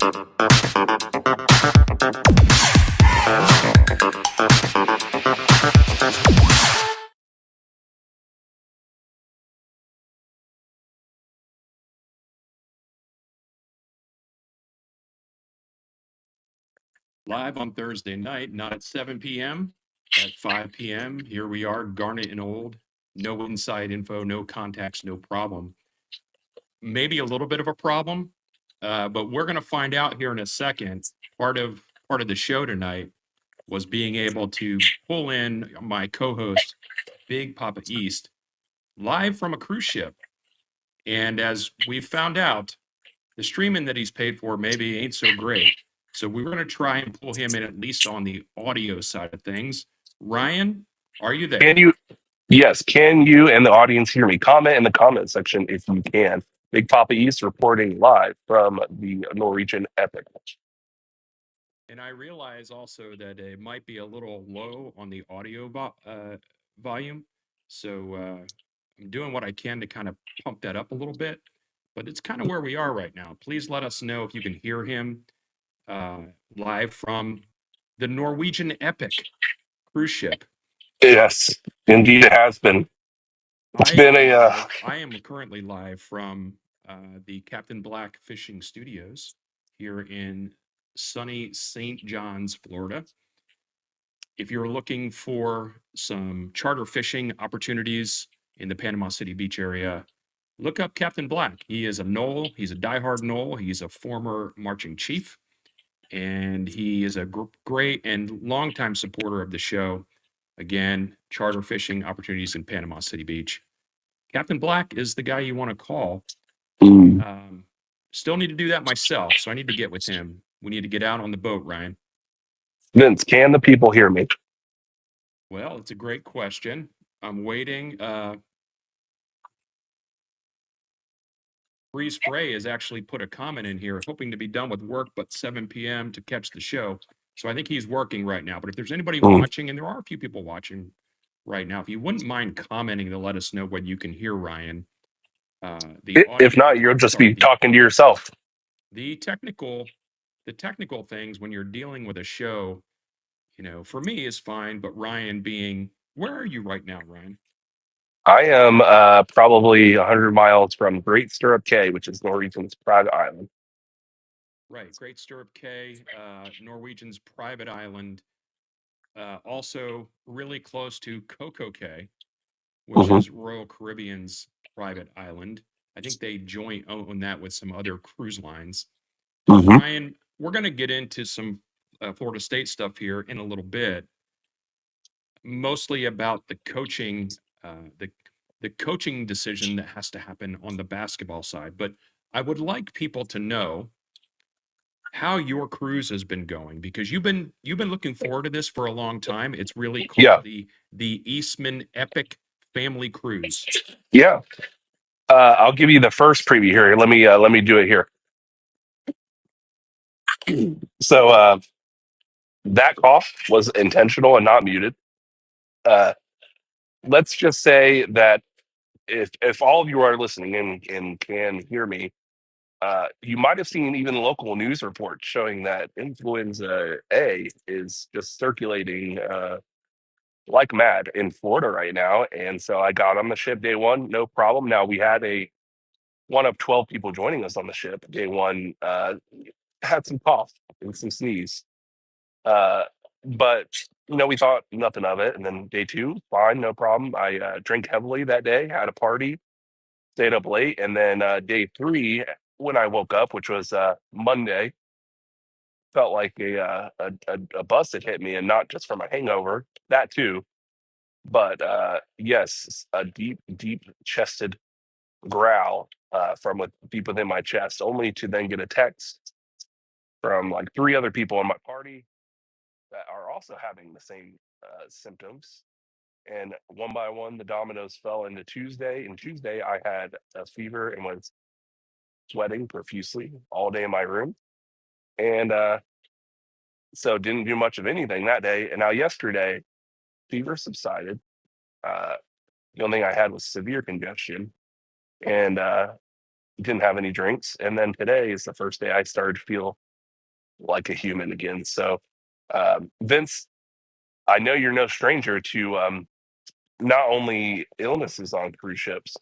Live on Thursday night, not at 7 p.m., at 5 p.m. Here we are, Garnet and Old. No inside info, no contacts, no problem. Maybe a little bit of a problem, but we're going to find out here in a second. Part of the show tonight was being able to pull in my co-host, Big Papa East, live from a cruise ship. And as we found out, the streaming that he's paid for maybe ain't so great. So we're going to try and pull him in at least on the audio side of things. Ryan, are you there? Yes, can you and the audience hear me? Comment in the comment section if you can. Big Papa East reporting live from the Norwegian Epic. And I realize also that it might be a little low on the audio volume. So I'm doing what I can to kind of pump that up a little bit. But it's kind of where we are right now. Please let us know if you can hear him live from the Norwegian Epic cruise ship. Yes, indeed it has been. I am currently live from the Captain Black Fishing Studios here in sunny St. John's, Florida. If you're looking for some charter fishing opportunities in the Panama City Beach area, look up Captain Black. He is a Nole. He's a diehard Nole. He's a former marching chief, and he is a great and longtime supporter of the show. Again, charter fishing opportunities in Panama City Beach. Captain Black is the guy you want to call. Still need to do that myself, so I need to get with him. We need to get out on the boat, Ryan. Vince, can the people hear me? Well, it's a great question. I'm waiting. Bree Spray has actually put a comment in here, hoping to be done with work, but 7 p.m. to catch the show. So I think he's working right now. But if there's anybody watching, and there are a few people watching right now, if you wouldn't mind commenting to let us know when you can hear Ryan. If not, you'll just be talking to yourself. The technical things when you're dealing with a show, for me is fine. But Ryan being, where are you right now, Ryan? I am probably 100 miles from Great Stirrup Cay, which is Norwegian's private island. Right, Great Stirrup Cay, Norwegian's private island. Also really close to Coco Cay, which is Royal Caribbean's private island. I think they joint own that with some other cruise lines. Ryan, we're going to get into some Florida State stuff here in a little bit, mostly about the coaching, the coaching decision that has to happen on the basketball side. But I would like people to know how your cruise has been going, because you've been looking forward to this for a long time. It's really called the Eastman Epic Family Cruise. Yeah. I'll give you the first preview here. Let me do it here. So that cough was intentional and not muted. Let's just say that if all of you are listening and can hear me, you might have seen even local news reports showing that influenza A is just circulating like mad in Florida right now. And so I got on the ship day one, no problem. Now we had one of 12 people joining us on the ship. Day one had some cough and some sneeze. But we thought nothing of it. And then day two, fine, no problem. I drank heavily that day, had a party, stayed up late. And then day three, when I woke up, which was Monday, felt like a bus had hit me, and not just from a hangover, that too. But yes, a deep chested growl from deep within my chest, only to then get a text from like 3 other people in my party that are also having the same symptoms. And one by one, the dominoes fell into Tuesday. And Tuesday, I had a fever and was sweating profusely all day in my room. And so didn't do much of anything that day. And now yesterday, fever subsided. The only thing I had was severe congestion, and didn't have any drinks. And then today is the first day I started to feel like a human again. So, Vince, I know you're no stranger to not only illnesses on cruise ships,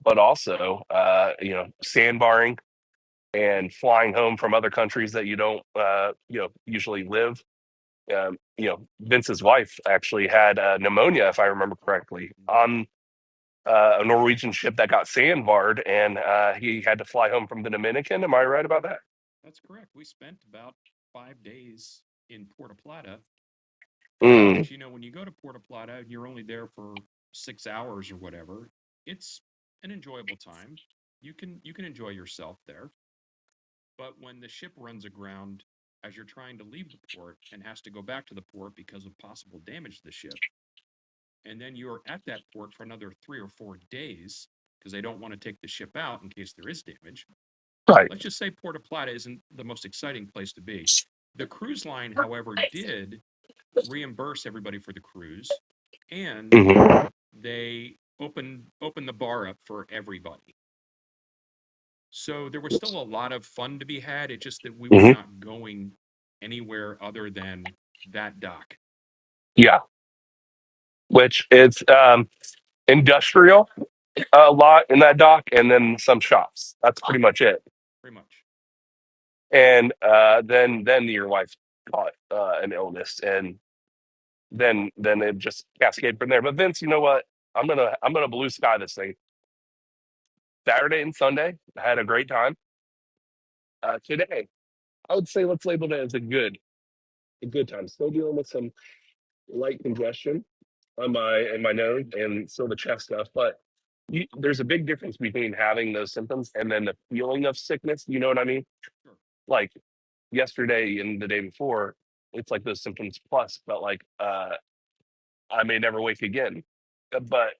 but also sandbarring and flying home from other countries that you don't usually live. Vince's wife actually had pneumonia, if I remember correctly, on a Norwegian ship that got sandbarred, and he had to fly home from the Dominican. Am I right about that? That's correct. We spent about 5 days in Puerto Plata, Mm, which, when you go to Puerto Plata and you're only there for 6 hours or whatever, it's an enjoyable time. You can enjoy yourself there. But when the ship runs aground as you're trying to leave the port and has to go back to the port because of possible damage to the ship, and then you're at that port for another 3 or 4 days because they don't want to take the ship out in case there is damage. right. Let's just say Puerto Plata isn't the most exciting place to be. The cruise line, however, did reimburse everybody for the cruise, and Hmm. they opened the bar up for everybody. So there was still a lot of fun to be had. It's just that we were Hmm. not going anywhere other than that dock, Yeah, which is industrial a lot in that dock, and then some shops. That's pretty much it. pretty much. And then your wife caught an illness, and then it just cascaded from there. But Vince, you know what? I'm gonna blue sky this thing. Saturday and Sunday, I had a great time. Today, I would say let's label it as a good time. Still dealing with some light congestion on my nose and still the chest stuff, but there's a big difference between having those symptoms and then the feeling of sickness. You know what I mean? Sure. Like yesterday and the day before, it's like those symptoms plus, but like I may never wake again. But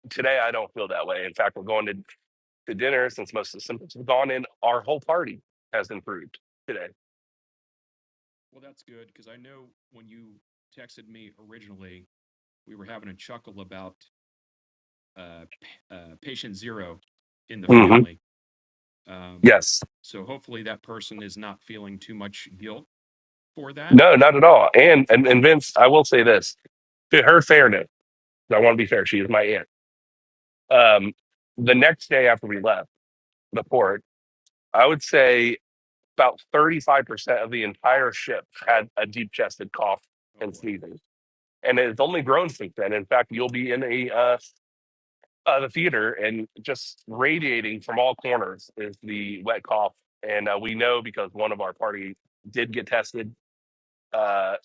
today I don't feel that way. In fact, we're going to dinner since most of the symptoms have gone in. Our whole party has improved today. Well, that's good because I know when you texted me originally, we were having a chuckle about patient zero in the Hmm. family. Um, Yes. so hopefully that person is not feeling too much guilt for that. No, not at all. And Vince, I will say this to her fairness. I want to be fair. She is my aunt. Um, the next day after we left the port, I would say about 35% of the entire ship had a deep chested cough Oh and boy. sneezing. And it's only grown since then. In fact, you'll be in the theater and just radiating from all corners is the wet cough. And we know because one of our party did get tested uh,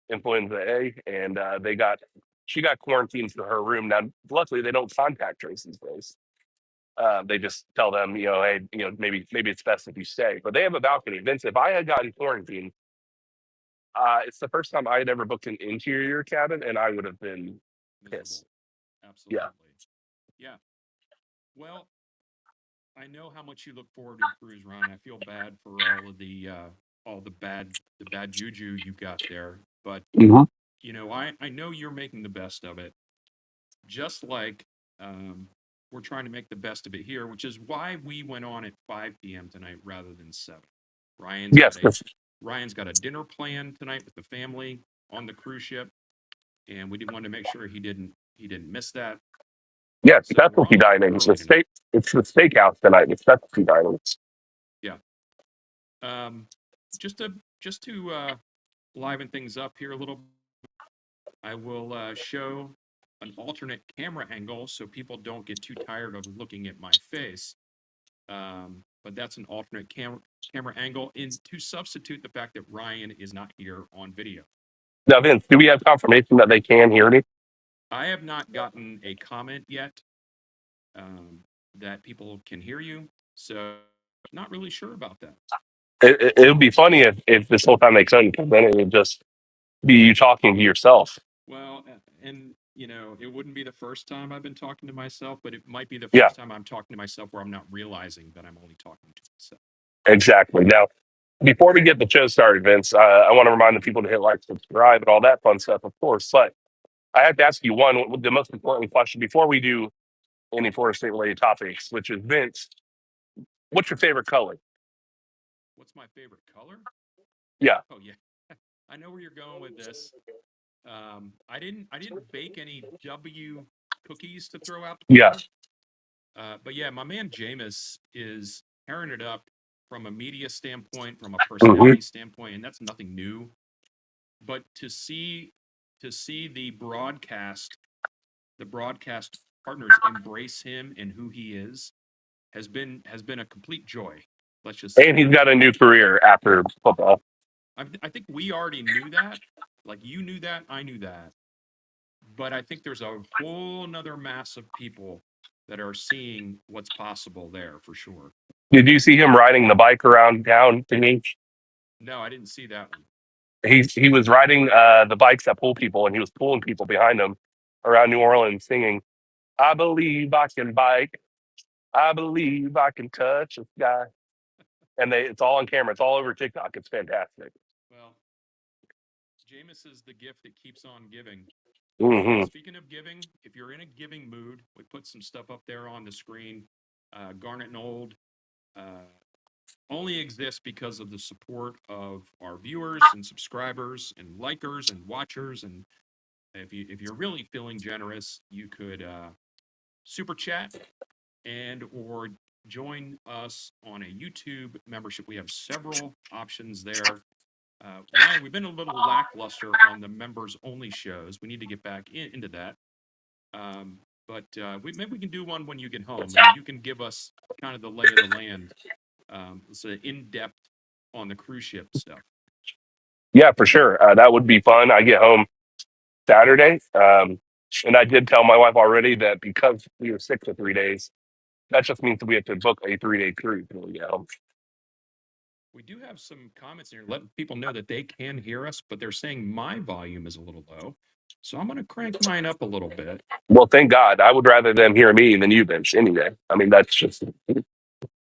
influenza A, and she got quarantined to her room. Now, luckily, they don't contact trace these days. They just tell them, hey, maybe it's best if you stay. But they have a balcony. Vince, if I had gotten quarantined, it's the first time I had ever booked an interior cabin, and I would have been Miserable. pissed. Yeah. Absolutely. Yeah. Well, I know how much you look forward to a cruise run. I feel bad for all the bad juju you got there, but Hmm. I know you're making the best of it, just like um, we're trying to make the best of it here, which is why we went on at 5 p.m. tonight rather than 7. Ryan's got Yes. a Ryan's got a dinner plan tonight with the family on the cruise ship, and we didn't want to make sure he didn't miss that. Yes. So we're Specialty on dining. It's the early tonight. steak. It's the steakhouse tonight. It's specialty dining. Yeah. Um, just to liven things up here a little, I will show an alternate camera angle so people don't get too tired of looking at my face. But that's an alternate camera angle in to substitute the fact that Ryan is not here on video. Now, Vince, do we have confirmation that they can hear me? I have not gotten a comment yet um, that people can hear you, so not really sure about that. It would be funny if this whole time they couldn't, because then it would just be you talking to yourself. Well, and it wouldn't be the first time I've been talking to myself, but it might be the Yeah, first time I'm talking to myself where I'm not realizing that I'm only talking to myself. exactly. Now, before we get the show started, Vince, I want to remind the people to hit like, subscribe, and all that fun stuff, of course. But I have to ask you the most important question before we do any Florida State related topics, which is Vince, what's your favorite color? What's my favorite color? Yeah. Oh yeah, I know where you're going with this. I didn't bake any W cookies to throw out to Yeah. people. But yeah, my man Jameis is tearing it up from a media standpoint, from a Hmm. personality standpoint, and that's nothing new. But to see the broadcast partners embrace him and who he is has been a complete joy. Let's just say And he's that. got a new career after football. I think we already knew that. Like you knew that, I knew that. But I think there's a whole nother mass of people that are seeing what's possible there for sure. Did you see him riding the bike around town thingy? No, I didn't see that one. He was riding the bikes that pull people, and he was pulling people behind him around New Orleans, singing, "I believe I can bike. I believe I can touch the sky." And it's all on camera. It's all over TikTok. It's fantastic. Well, Jameis is the gift that keeps on giving. Hmm. Speaking of giving, if you're in a giving mood, we put some stuff up there on the screen. Garnet Old uh, only exists because of the support of our viewers and subscribers and likers and watchers. And if you're really feeling generous, you could super chat and or join us on a YouTube membership. We have several options there. Ryan, we've been a little lackluster on the members only shows. We need to get back into that. But maybe we can do one when you get home and you can give us kind of the lay of the land. So in depth on the cruise ship stuff. Yeah, for sure. That would be fun. I get home Saturday. And I did tell my wife already that because we were sick for 3 days, that just means that we have to book a 3-day cruise when we get home. We do have some comments here letting people know that they can hear us, but they're saying my volume is a little low. So I'm going to crank mine up a little bit. Well, thank God. I would rather them hear me than you, Vince, any day. I mean, that's just.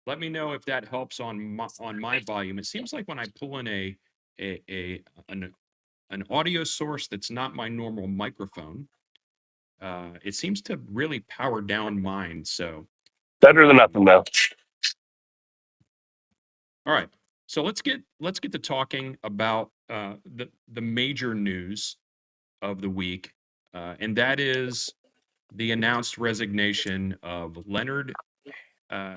Let me know if that helps on my volume. It seems like when I pull in an audio source that's not my normal microphone, it seems to really power down mine. So, Better than nothing, though. all right. So let's get to talking about the major news of the week, and that is the announced resignation of Leonard uh,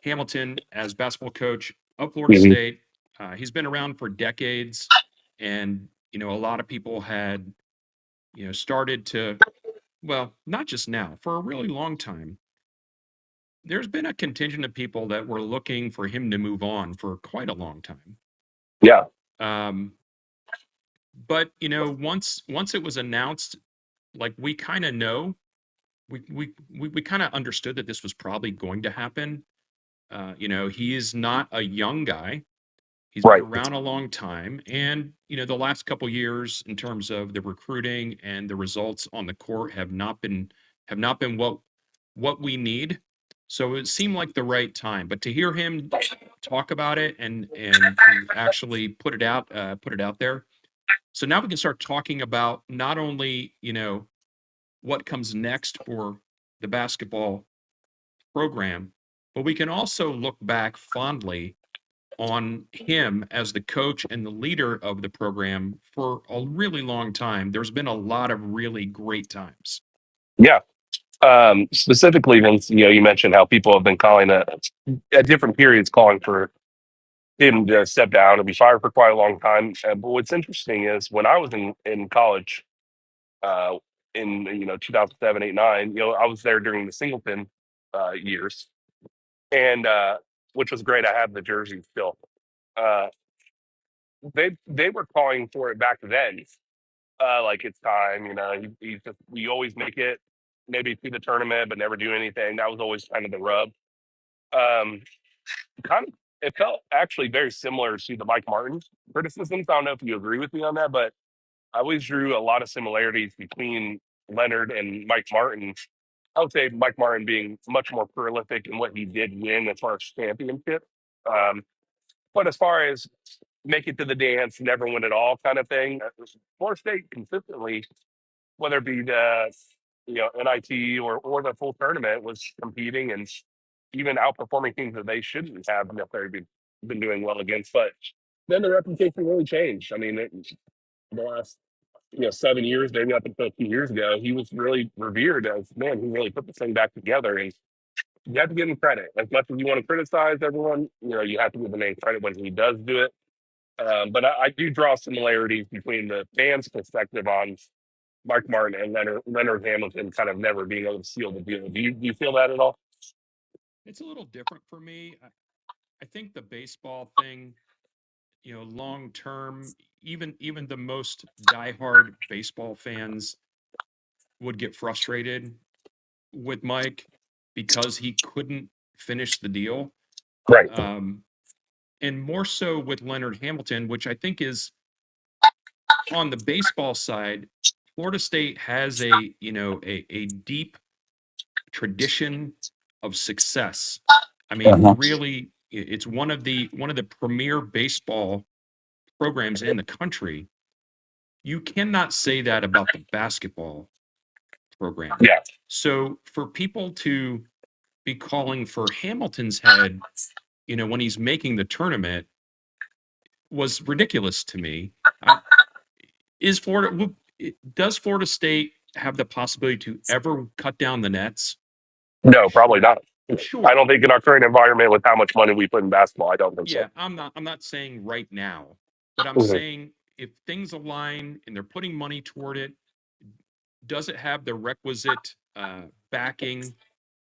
Hamilton as basketball coach of Florida Hmm. State. He's been around for decades, and a lot of people had started to, well, not just now, for a really long time. There's been a contingent of people that were looking for him to move on for quite a long time. Yeah. Um, but once it was announced, like we kind of know, we kind of understood that this was probably going to happen. He is not a young guy. He's been Right. around a long time, and the last couple years in terms of the recruiting and the results on the court have not been what we need. So it seemed like the right time. But to hear him talk about it and to actually put it out there, so now we can start talking about not only what comes next for the basketball program, but we can also look back fondly on him as the coach and the leader of the program for a really long time. There's been a lot of really great times. Yeah. Specifically, Vince, you mentioned how people have been calling at different periods calling for him to step down and be fired for quite a long time. But what's interesting is when I was in college, uh, in 2007, 8, 9, I was there during the Singleton years, and which was great. I have the jersey still. Uh, they were calling for it back then. Like it's time, we always make it maybe to the tournament, but never do anything. That was always kind of the rub. Um, kind of, it felt actually very similar to the Mike Martin criticisms. I don't know if you agree with me on that, but I always drew a lot of similarities between Leonard and Mike Martin. I would say Mike Martin being much more prolific in what he did win as far as championship. Um, but as far as make it to the dance, never win it all kind of thing, Florida State consistently, whether it be the NIT or the full tournament, was competing and even outperforming teams that they shouldn't have necessarily been doing well against. But then the reputation really changed. I mean, the last 7 years, maybe up until a few years ago, he was really revered as man who really put this thing back together. And you have to give him credit. As much as you want to criticize everyone, you have to give the man credit when he does do it. But I do draw similarities between the fans' perspective on Mark Martin and Leonard Hamilton kind of never being able to seal the deal. Do you feel that at all? It's a little different for me. I think the baseball thing, long term, even the most diehard baseball fans would get frustrated with Mike because he couldn't finish the deal. Right. And more so with Leonard Hamilton, which I think is on the baseball side. Florida State has a deep tradition of success. I mean, really, it's one of the premier baseball programs in the country. You cannot say that about the basketball program. Yeah. So for people to be calling for Hamilton's head, when he's making the tournament, was ridiculous to me. Does Florida State have the possibility to ever cut down the nets? No, probably not. Sure. I don't think in our current environment with how much money we put in basketball, I don't think so. Yeah, I'm not saying right now, but I'm saying if things align and they're putting money toward it, does it have the requisite backing?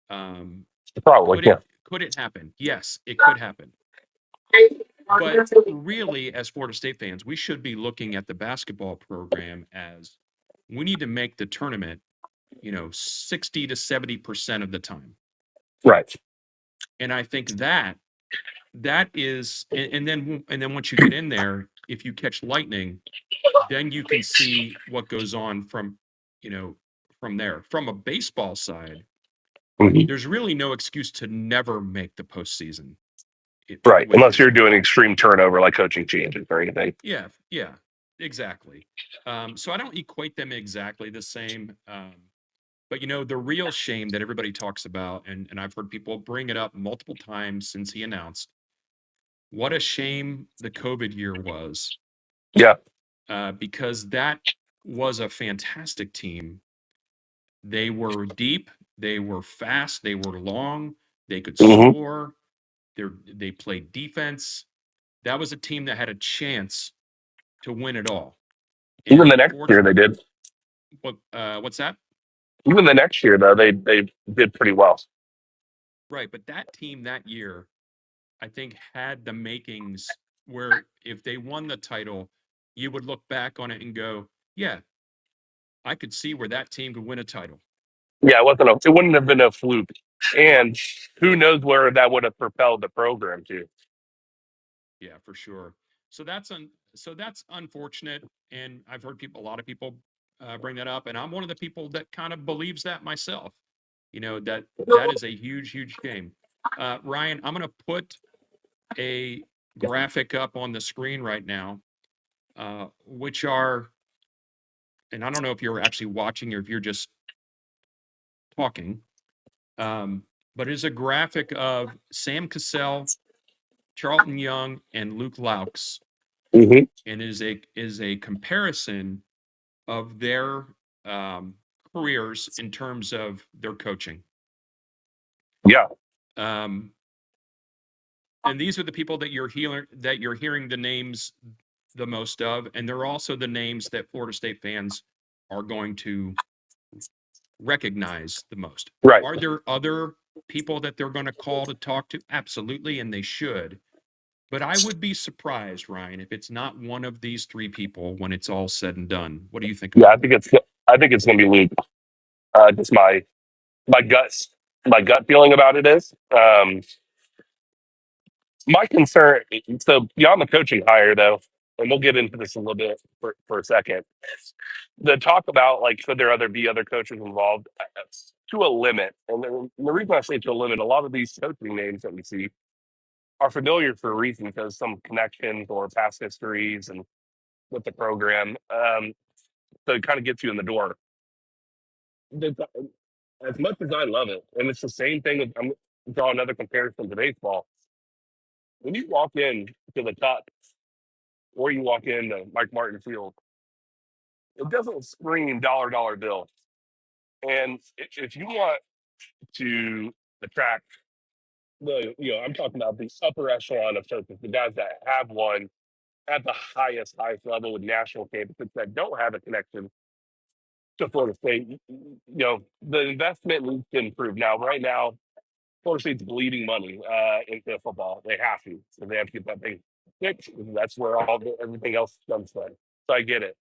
Probably, could it happen? Yes, it could happen. But really, as Florida State fans, we should be looking at the basketball program as we need to make the tournament, 60 to 70% of the time. Right. And I think that is, and then once you get in there, if you catch lightning, then you can see what goes on from there. From a baseball side, there's really no excuse to never make the postseason. Right, unless you're doing extreme turnover like coaching changes or anything. Yeah, exactly. So I don't equate them exactly the same. But the real shame that everybody talks about, and I've heard people bring it up multiple times since he announced, what a shame the COVID year was. Yeah. Because that was a fantastic team. They were deep, they were fast, they were long, they could score, they played defense. That was a team that had a chance to win it all. And even the next year they did. What's that? Even the next year, though, they did pretty well. Right, but that team that year, I think, had the makings where if they won the title, you would look back on it and go, yeah, I could see where that team could win a title. Yeah, it wouldn't have been a fluke. And who knows where that would have propelled the program to. Yeah, for sure. So that's unfortunate. And I've heard a lot of people bring that up. And I'm one of the people that kind of believes that myself. That is a huge, huge shame. Ryan, I'm going to put a graphic up on the screen right now, which are, and I don't know if you're actually watching or if you're just talking, but it's a graphic of Sam Cassell, Charlton Young, and Luke Laux, and is a comparison of their careers in terms of their coaching. Yeah. And these are the people that you're hearing the names the most of, and they're also the names that Florida State fans are going to recognize the most. Right. Are there other people that they're going to call to talk to? Absolutely, and they should. But I would be surprised, Ryan, if it's not one of these three people when it's all said and done. What do you think? Yeah, I think it's going to be Luke. Just my gut feeling about it is my concern. So beyond the coaching hire, though, and we'll get into this a little bit for a second. The talk about could there be other coaches involved to a limit, and the reason I say to a limit, a lot of these coaching names that we see are familiar for a reason because some connections or past histories and with the program. So it kind of gets you in the door. As much as I love it, and it's the same thing. I'm draw another comparison to baseball. When you walk in to the top or you walk into Mike Martin Field, it doesn't scream dollar bill. And if you want to attract I'm talking about the upper echelon of coaches, the guys that have won at the highest level with national championships that don't have a connection to Florida State. The investment needs to improve. Now, right now, Florida State's bleeding money into football. They have to, so they have to get that thing fixed. That's where everything else comes from. So I get it,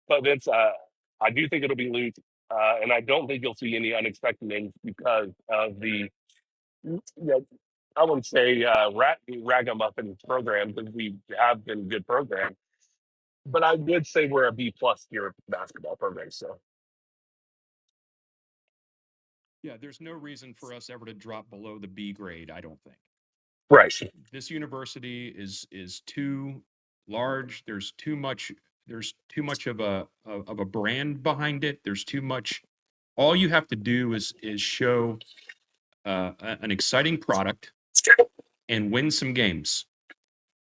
but Vince, I do think it'll be Luke, and I don't think you'll see any unexpected names because of the I wouldn't say ragamuffin program because we have been good programs, but I would say we're a B+ here basketball program. So Yeah, there's no reason for us ever to drop below the B grade, I don't think. right, This university is too large. There's too much of a brand behind it. There's too much. All you have to do is show an exciting product and win some games,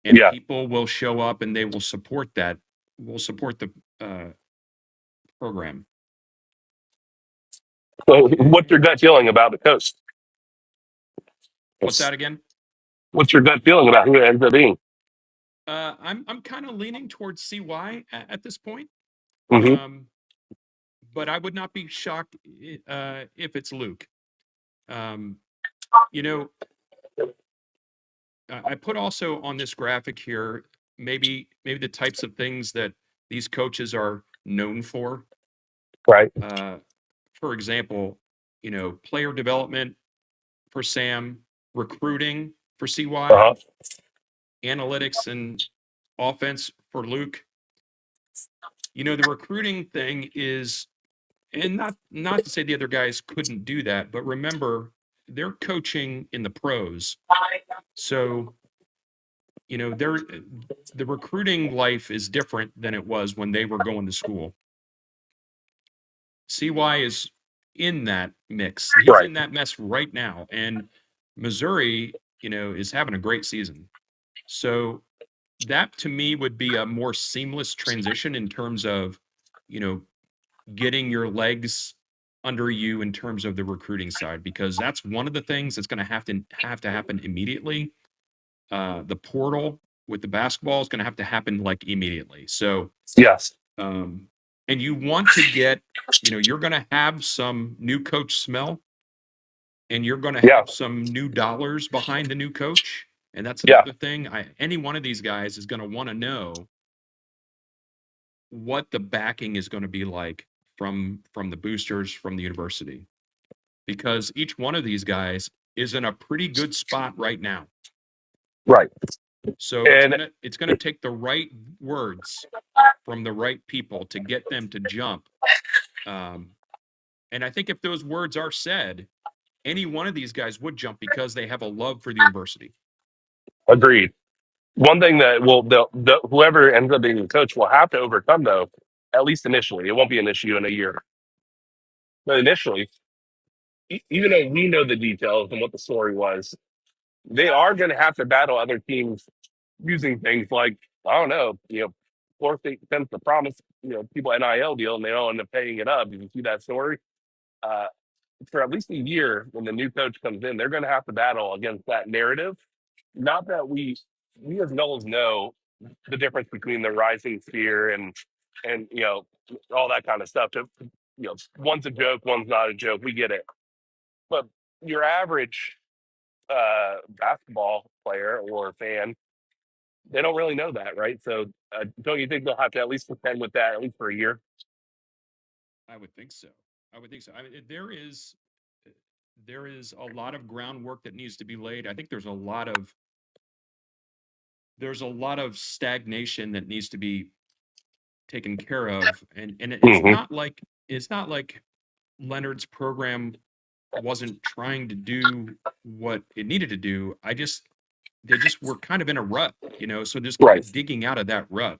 and yeah. people will show up and they will support that. Will support the program. So, what's your gut feeling about the coach? What's that again? What's your gut feeling about who it ends up being? I'm kind of leaning towards CY at this point. Mm-hmm. But I would not be shocked if it's Luke. I put also on this graphic here maybe the types of things that these coaches are known for. Right. For example, player development for Sam, recruiting for CY, Uh-huh. analytics and offense for Luke. The recruiting thing is, and not to say the other guys couldn't do that, but remember, they're coaching in the pros. So, the recruiting life is different than it was when they were going to school. CY is in that mix. He's Right. in that mess right now. And Missouri, is having a great season. So that to me would be a more seamless transition in terms of, getting your legs under you in terms of the recruiting side, because that's one of the things that's going to have to happen immediately. The portal with the basketball is going to have to happen like immediately. So yes, and you want to get, you're going to have some new coach smell, and you're going to have some new dollars behind the new coach. And that's another thing. Any one of these guys is going to want to know what the backing is going to be like from the boosters, from the university, because each one of these guys is in a pretty good spot right now. Right. So it's gonna take the right words from the right people to get them to jump. And I think if those words are said, any one of these guys would jump because they have a love for the university. Agreed. One thing that whoever ends up being the coach will have to overcome, though, at least initially, it won't be an issue in a year, but initially, even though we know the details and what the story was, they are going to have to battle other teams using things like, I don't know, Florida State tends to promise, people NIL deal and they don't end up paying it up. You see that story? For at least a year, when the new coach comes in, they're going to have to battle against that narrative. Not that we as Noles know the difference between the rising sphere and all that kind of stuff. One's a joke, one's not a joke. We get it, but your average basketball player or fan, they don't really know that, right? So don't you think they'll have to at least contend with that at least for a year? I would think so. I mean, there is a lot of groundwork that needs to be laid. I think there's a lot of stagnation that needs to be taken care of, and it's not like Leonard's program wasn't trying to do what it needed to do. They just were kind of in a rut, so just kind of digging out of that rut.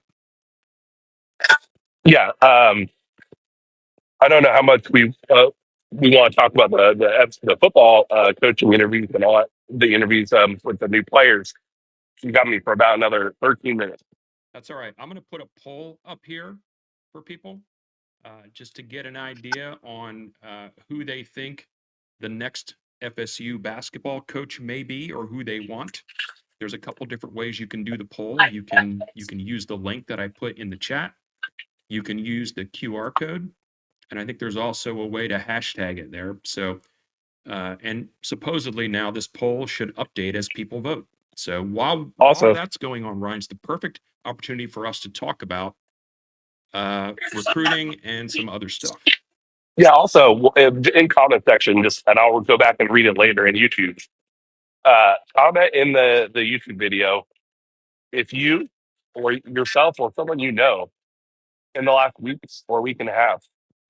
Yeah. I don't know how much we want to talk about the football coaching interviews and all that, the interviews with the new players. You got me for about another 13 minutes. That's all right. I'm going to put a poll up here for people just to get an idea on who they think the next FSU basketball coach may be or who they want. There's a couple different ways you can do the poll. You can use the link that I put in the chat. You can use the QR code, and I think there's also a way to hashtag it there. So, and supposedly now this poll should update as people vote. So while Also, that's going on, Ryan, it's the perfect opportunity for us to talk about recruiting and some other stuff. yeah. Also, in comment section, just and I'll go back and read it later in YouTube. Comment in the YouTube video if you or yourself or someone you know in the last week or week and a half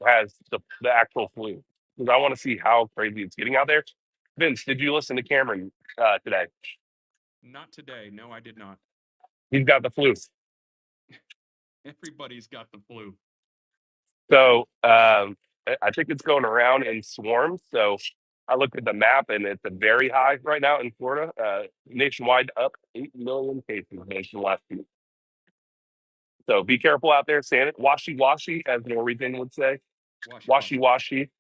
has the actual flu. Because I want to see how crazy it's getting out there. Vince, did you listen to Cameron today? Not today. No, I did not. He's got the flu. Everybody's got the flu. So I think it's going around in swarms. So I looked at the map and it's a very high right now in Florida. Nationwide, up 8 million cases in the last week. So be careful out there, Washy washy, as Norwegian would say. Washy washy.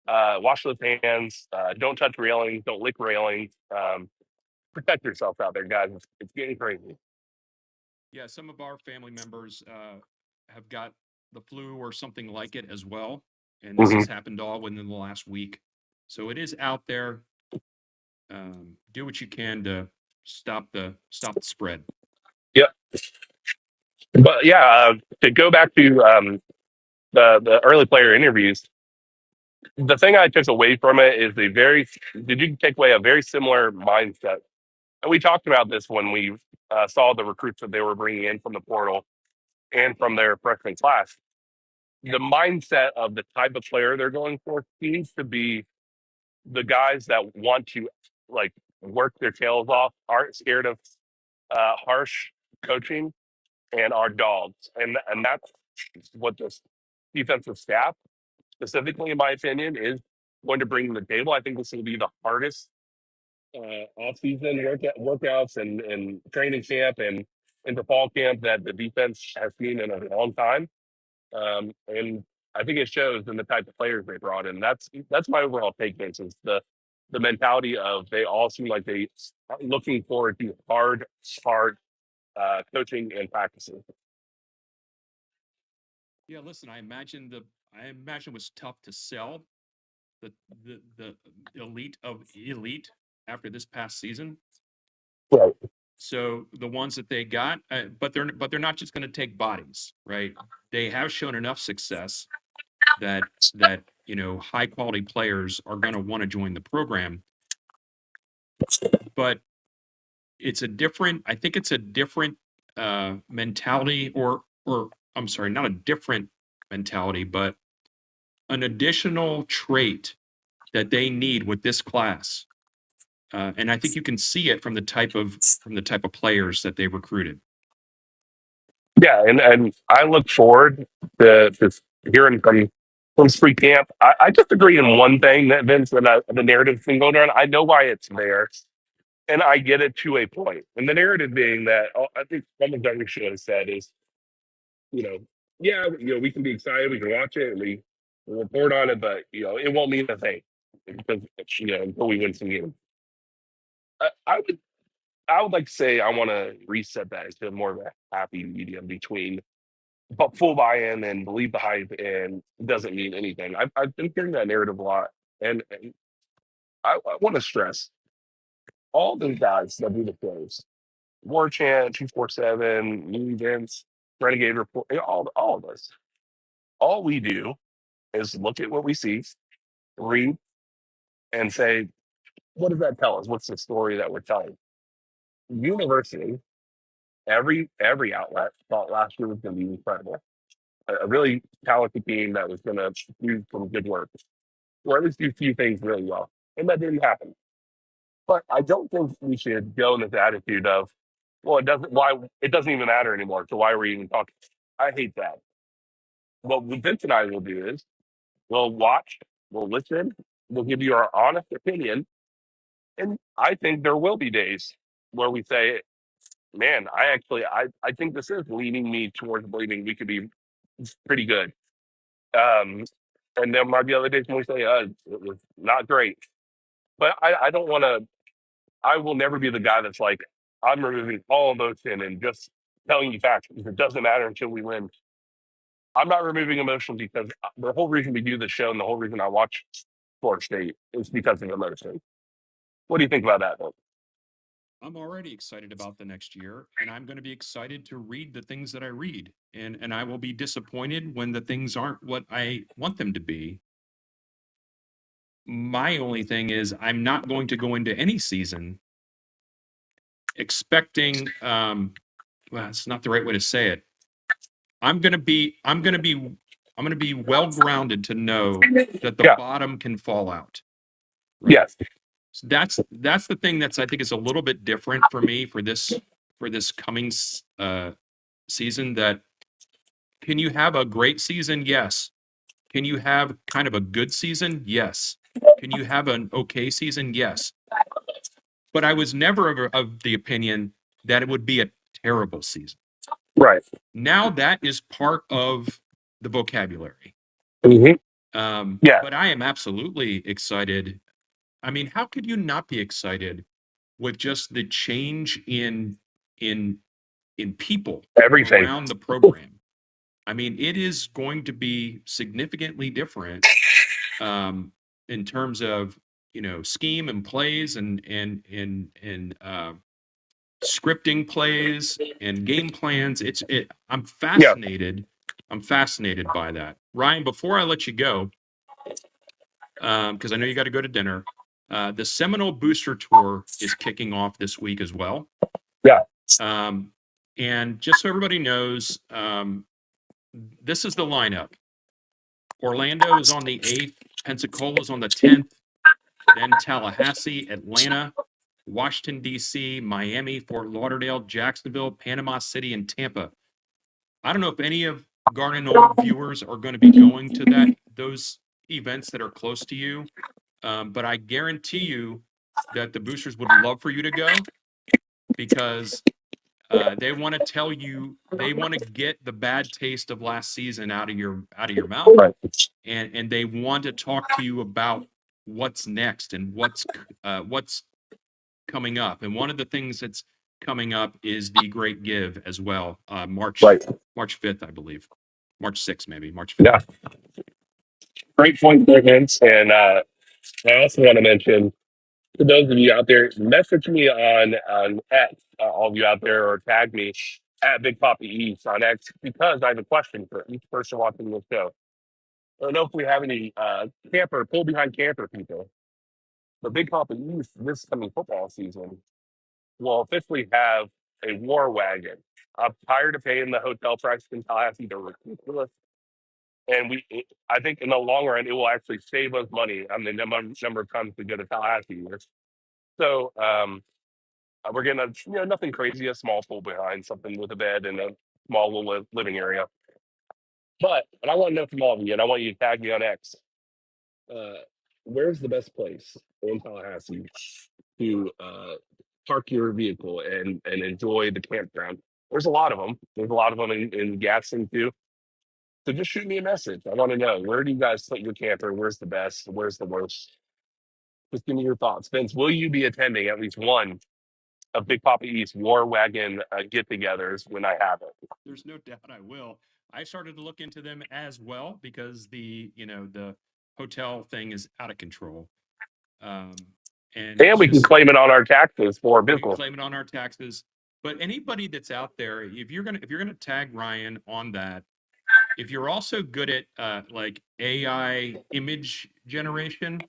Wash those hands. Don't touch railings. Don't lick railings. Protect yourself out there, guys. It's getting crazy. Yeah, some of our family members have got the flu or something like it as well, and this has happened all within the last week. So it is out there. Do what you can to stop the spread. Yep. But yeah, to go back to the early player interviews, the thing I took away from it is did you take away a very similar mindset? And we talked about this when we saw the recruits that they were bringing in from the portal and from their freshman class. The mindset of the type of player they're going for seems to be the guys that want to like work their tails off, aren't scared of harsh coaching, and are dogs. And that's what this defensive staff, specifically in my opinion, is going to bring to the table. I think this will be the hardest off-season workouts and training camp and into fall camp that the defense has seen in a long time. And I think it shows in the type of players they brought in. That's my overall take. This is the mentality of they all seem like they are looking forward to hard coaching and practices. Yeah, listen, I imagine it was tough to sell the elite of elite after this past season. Right. So the ones that they got, but they're not just going to take bodies, right? They have shown enough success that high quality players are going to want to join the program. But I think it's a different mentality, or I'm sorry, not a different mentality, but an additional trait that they need with this class. And I think you can see it from the type of players that they recruited. Yeah, and I look forward to hearing from spring camp. I just agree in one thing that Vince and the narrative thing going on. I know why it's there, and I get it to a point. And the narrative being that I think almost every show has said is, yeah, we can be excited, we can watch it, and we report on it, but it won't mean a thing because until we win some games. I would like to say I want to reset that into more of a happy medium between full buy-in and believe the hype and it doesn't mean anything. I've been hearing that narrative a lot, and I want to stress all those guys that do the shows, War Chant, 247, New Events, Renegade Report, all of us. All we do is look at what we see, read, and say, what does that tell us? What's the story that we're telling? University, every outlet thought last year was going to be incredible. A really talented team that was going to do some good work, or at least do a few things really well. And that didn't happen. But I don't think we should go in this attitude of, well, it doesn't even matter anymore. So why are we even talking? I hate that. What Vince and I will do is we'll watch, we'll listen, we'll give you our honest opinion. And I think there will be days where we say, man, I think this is leaning me towards believing we could be pretty good. Um, and there might be other days when we say, it was not great. But I don't want to. I will never be the guy that's like, I'm removing all emotion and just telling you facts because it doesn't matter until we win. I'm not removing emotion because the whole reason we do the show and the whole reason I watch Florida State is because of emotion. What do you think about that, though? I'm already excited about the next year, and I'm going to be excited to read the things that I read. And I will be disappointed when the things aren't what I want them to be. My only thing is I'm not going to go into any season expecting well, it's not the right way to say it. I'm going to be well grounded to know that the Yeah. bottom can fall out. Right? Yes. So that's the thing that's I think is a little bit different for me for this coming season. That can you have a great season? Yes. Can you have kind of a good season? Yes. Can you have an okay season? Yes. But I was never of the opinion that it would be a terrible season. Right. Now that is part of the vocabulary. Yeah. But I am absolutely excited. I mean, how could you not be excited with just the change in people Everything. around the program? I mean, it is going to be significantly different in terms of scheme and plays and scripting plays and game plans. I'm fascinated. I'm fascinated by that. Ryan, before I let you go, because I know you got to go to dinner, the Seminole Booster Tour is kicking off this week as well. Yeah. And just so everybody knows, this is the lineup. Orlando is on the 8th, Pensacola is on the 10th, then Tallahassee, Atlanta, Washington, D.C., Miami, Fort Lauderdale, Jacksonville, Panama City, and Tampa. I don't know if any of Garnet Old viewers are going to be going to those events that are close to you, but I guarantee you that the boosters would love for you to go because they want to tell you, they want to get the bad taste of last season out of your mouth, Right. and they want to talk to you about what's next and what's coming up. And one of the things that's coming up is the Great Give as well. March 5th, I believe. March 6th, maybe. March 5th. Yeah. Great point there, Vince. And I also want to mention to those of you out there, message me on X, all of you out there, or tag me at Big Poppy East on X because I have a question for each person watching this show. I don't know if we have any pull behind camper people. The Big Poppy East this coming football season will officially have a war wagon. I'm tired of paying the hotel price in Tallahassee. They're ridiculous. And I think in the long run, it will actually save us money on the number of times we go to Tallahassee. So we're getting nothing crazy, a small pull behind, something with a bed and a small little living area. But I want to know from all of you, and I want you to tag me on X. Where's the best place in Tallahassee to park your vehicle and enjoy the campground? There's a lot of them. There's a lot of them in Gaston too. So just shoot me a message. I want to know, where do you guys put your camper? Where's the best? Where's the worst? Just give me your thoughts. Vince, will you be attending at least one of Big Papa East War Wagon get-togethers when I have it? There's no doubt I will. I started to look into them as well because the hotel thing is out of control. And we can claim it on our taxes for we can business. claim it on our taxes. But anybody that's out there, if you're gonna tag Ryan on that, if you're also good at like AI image generation,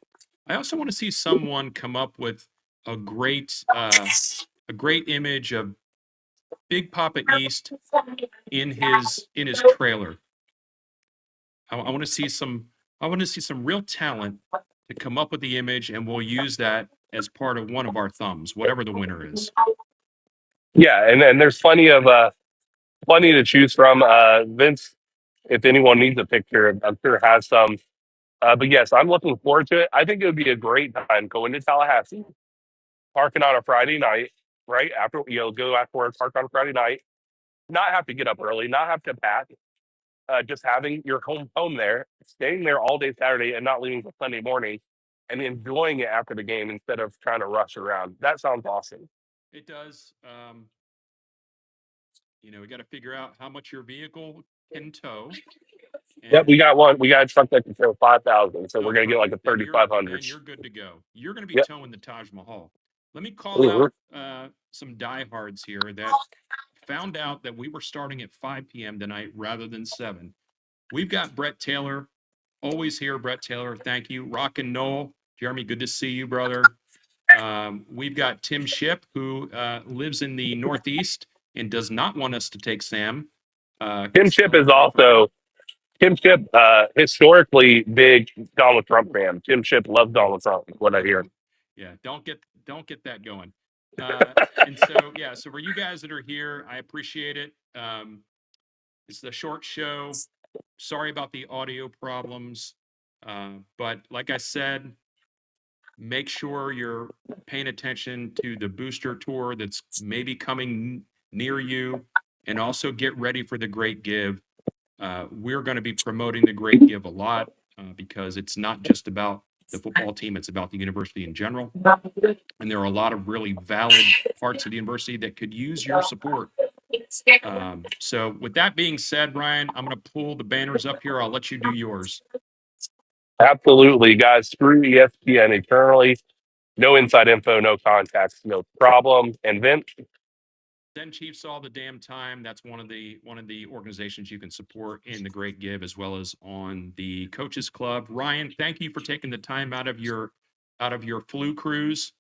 I also want to see someone come up with a great image of Big Papa East in his trailer. I want to see some real talent to come up with the image, and we'll use that as part of one of our thumbs, whatever the winner is. Yeah, and then there's plenty to choose from. Vince, if anyone needs a picture, I'm sure has some. But yes, I'm looking forward to it. I think it would be a great time going to Tallahassee, parking on a Friday night, right? After, go after work, park on Friday night, not have to get up early, not have to pack, just having your home there, staying there all day Saturday and not leaving till Sunday morning and enjoying it after the game instead of trying to rush around. That sounds awesome. It does. We got to figure out how much your vehicle can tow. Yep, we got one. We got a truck that can tow 5,000, so we're gonna get like a perfect. Then 3,500. you're good to go. You're going to be Yep. towing the Taj Mahal. Let me call out some diehards here that found out that we were starting at 5 p.m. tonight rather than 7. We've got Brett Taylor, always here. Brett Taylor, thank you. Rock and Noel, Jeremy, good to see you, brother. We've got Tim Ship, who lives in the Northeast and does not want us to take Sam. Tim Ship is also historically big Donald Trump fan. Tim Ship loves Donald Trump. What I hear. Yeah, don't get that going. And so for you guys that are here, I appreciate it. It's a short show. Sorry about the audio problems, but like I said, make sure you're paying attention to the booster tour that's maybe coming near you, and also get ready for the Great Give. We're going to be promoting the Great Give a lot because it's not just about the football team, it's about the university in general. And there are a lot of really valid parts of the university that could use your support. So with that being said, Ryan, I'm going to pull the banners up here. I'll let you do yours. Absolutely, guys. Screw ESPN eternally. No inside info, no contacts, no problem. And Vince, Send Chiefs all the damn time. That's one of the organizations you can support in the Great Give, as well as on the Coaches Club. Ryan, thank you for taking the time out of your flu cruise.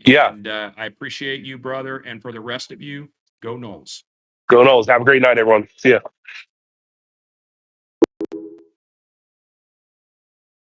Yeah. And I appreciate you, brother. And for the rest of you, go Noles. Go Noles. Have a great night, everyone. See ya.